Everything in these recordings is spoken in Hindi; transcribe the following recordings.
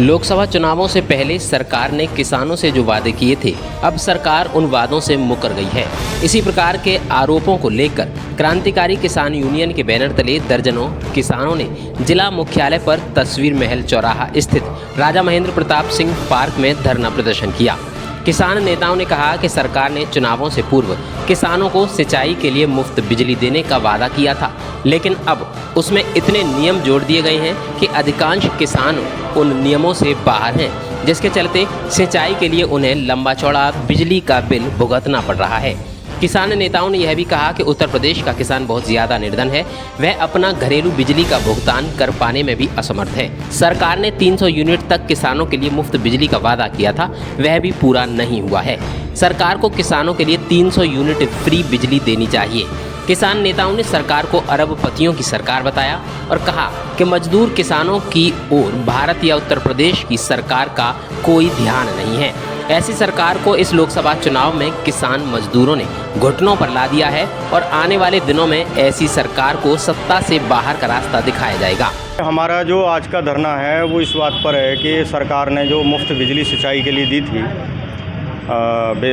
लोकसभा चुनावों से पहले सरकार ने किसानों से जो वादे किए थे, अब सरकार उन वादों से मुकर गई है। इसी प्रकार के आरोपों को लेकर क्रांतिकारी किसान यूनियन के बैनर तले दर्जनों किसानों ने जिला मुख्यालय पर तस्वीर महल चौराहा स्थित राजा महेंद्र प्रताप सिंह पार्क में धरना प्रदर्शन किया। किसान नेताओं ने कहा कि सरकार ने चुनावों से पूर्व किसानों को सिंचाई के लिए मुफ्त बिजली देने का वादा किया था, लेकिन अब उसमें इतने नियम जोड़ दिए गए हैं कि अधिकांश किसान उन नियमों से बाहर हैं, जिसके चलते सिंचाई के लिए उन्हें लंबा चौड़ा बिजली का बिल भुगतना पड़ रहा है। किसान नेताओं ने यह भी कहा कि उत्तर प्रदेश का किसान बहुत ज़्यादा निर्धन है, वह अपना घरेलू बिजली का भुगतान कर पाने में भी असमर्थ है। सरकार ने 300 यूनिट तक किसानों के लिए मुफ्त बिजली का वादा किया था, वह भी पूरा नहीं हुआ है। सरकार को किसानों के लिए 300 यूनिट फ्री बिजली देनी चाहिए। किसान नेताओं ने सरकार को अरबपतियों की सरकार बताया और कहा कि मजदूर किसानों की ओर भारत या उत्तर प्रदेश की सरकार का कोई ध्यान नहीं है। ऐसी सरकार को इस लोकसभा चुनाव में किसान मजदूरों ने घुटनों पर ला दिया है और आने वाले दिनों में ऐसी सरकार को सत्ता से बाहर का रास्ता दिखाया जाएगा। हमारा जो आज का धरना है वो इस बात पर है कि सरकार ने जो मुफ्त बिजली सिंचाई के लिए दी थी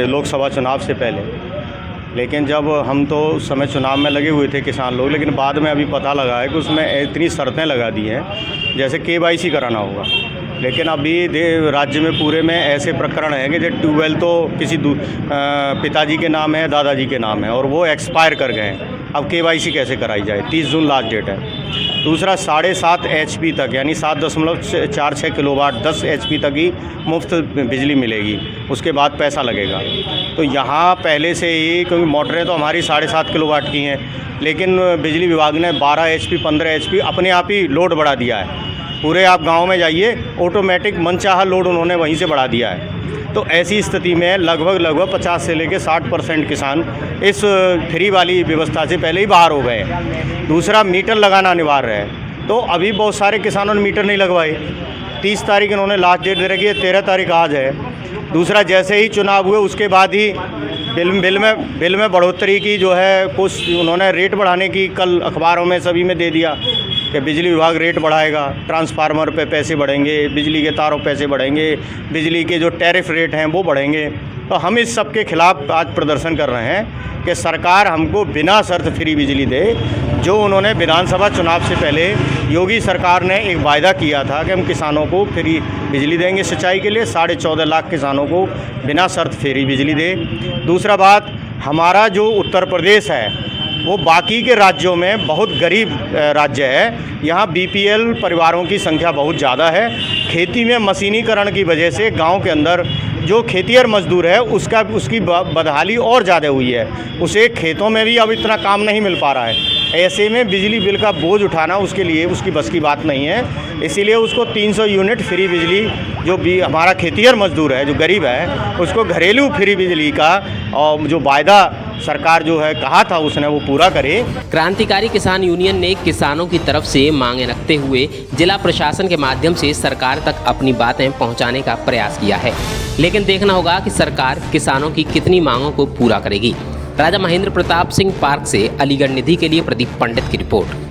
लोकसभा चुनाव से पहले, लेकिन जब हम तो उस समय चुनाव में लगे हुए थे किसान लोग, लेकिन बाद में अभी पता लगा है कि उसमें इतनी शर्तें लगा दी हैं जैसे KYC कराना होगा। लेकिन अभी राज्य में पूरे में ऐसे प्रकरण हैं कि जो ट्यूबवेल तो किसी पिताजी के नाम है, दादाजी के नाम है और वो एक्सपायर कर गए हैं। अब KYC कैसे कराई जाए? 30 जून लास्ट डेट है। दूसरा 7.5 HP तक यानी 7.46 किलोवाट 10 HP तक ही मुफ्त बिजली मिलेगी, उसके बाद पैसा लगेगा। तो यहाँ पहले से ही, क्योंकि मोटरें तो हमारी 7.5 किलोवाट की हैं, लेकिन बिजली विभाग ने 12 HP 15 HP अपने आप ही लोड बढ़ा दिया है। पूरे आप गांव में जाइए, ऑटोमेटिक मनचाहा लोड उन्होंने वहीं से बढ़ा दिया है। तो ऐसी स्थिति में लगभग 50 से लेकर 60% किसान इस फ्री वाली व्यवस्था से पहले ही बाहर हो गए। दूसरा, मीटर लगाना अनिवार्य है, तो अभी बहुत सारे किसानों ने मीटर नहीं लगवाए। 30 तारीख इन्होंने लास्ट डेट दे रखी है, 13 तारीख आज है। दूसरा, जैसे ही चुनाव हुए उसके बाद ही बिल में बढ़ोतरी की जो है, कुछ उन्होंने रेट बढ़ाने की कल अखबारों में सभी में दे दिया कि बिजली विभाग रेट बढ़ाएगा, ट्रांसफार्मर पे पैसे बढ़ेंगे, बिजली के तारों पैसे बढ़ेंगे, बिजली के जो टैरिफ रेट हैं वो बढ़ेंगे। तो हम इस सब के खिलाफ आज प्रदर्शन कर रहे हैं कि सरकार हमको बिना शर्त फ्री बिजली दे। जो उन्होंने विधानसभा चुनाव से पहले योगी सरकार ने एक वायदा किया था कि हम किसानों को फ्री बिजली देंगे सिंचाई के लिए, 14.5 लाख किसानों को बिना शर्त फ्री बिजली दे। दूसरा बात, हमारा जो उत्तर प्रदेश है वो बाकी के राज्यों में बहुत गरीब राज्य है। यहाँ BPL परिवारों की संख्या बहुत ज़्यादा है। खेती में मशीनीकरण की वजह से गांव के अंदर जो खेतिहर मजदूर है उसकी बदहाली और ज़्यादा हुई है। उसे खेतों में भी अब इतना काम नहीं मिल पा रहा है। ऐसे में बिजली बिल का बोझ उठाना उसके लिए उसकी बस की बात नहीं है। इसीलिए उसको 300 यूनिट फ्री बिजली, जो भी हमारा खेतिहर मजदूर है जो गरीब है, उसको घरेलू फ्री बिजली का और जो वायदा सरकार जो है कहा था उसने वो पूरा करे। क्रांतिकारी किसान यूनियन ने किसानों की तरफ से मांगे रखते हुए जिला प्रशासन के माध्यम से सरकार तक अपनी बातें पहुंचाने का प्रयास किया है, लेकिन देखना होगा कि सरकार किसानों की कितनी मांगों को पूरा करेगी। राजा महेंद्र प्रताप सिंह पार्क से अलीगढ़ निधि के लिए प्रदीप पंडित की रिपोर्ट।